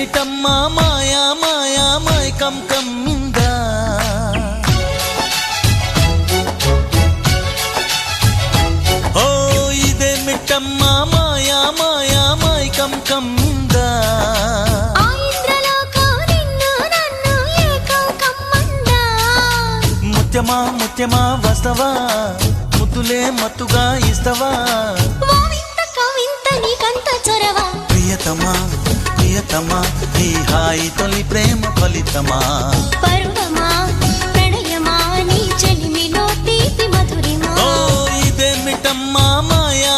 ఇదేమిటమ్మా మాయా మాయా మైకం కమ్మిందా ఓ ఇదేమిటమ్మా మాయా మాయా మైకం కమ్మిందా ముత్యమా ముత్యమా వస్తవా ముద్దులే మత్తుగా ఇస్తవా ప్రియతమా ప్రియతమా ఈ హాయి తొలి ప్రేమ ఫలితమా పరువమా ప్రణయమా నీ చెలిమిలో తీపి మధురిమా ఓ ఇదేమిటమ్మా మాయా